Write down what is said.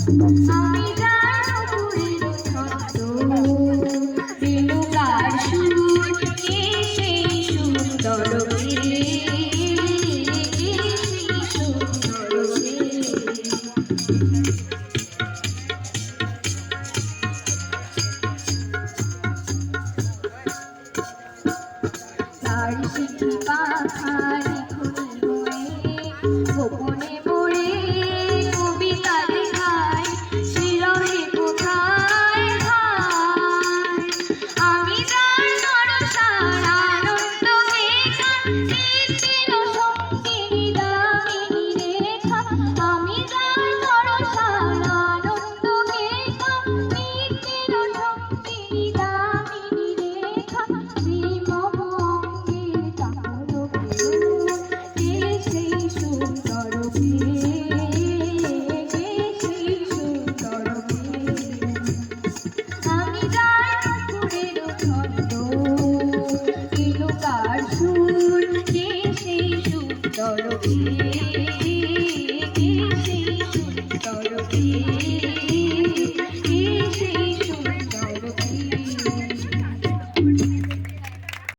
আমি যার নপুরের ছন্দ রেণুকার সুর কে সেই সুন্দর তার সিটি পাখারি খুনি হয়ে গোপনে মোড়ে কবিতা লেখায় শিরহে কোথায় হায় আমি যার নরসার আনন্দ মেঘা নিত্যের সঙ্গিনী দামিনী রেখা আমি যার নরসার আনন্দ মেঘা নিত্যের সঙ্গিনী দামিনী রেখা সুর কে সেই সুন্দর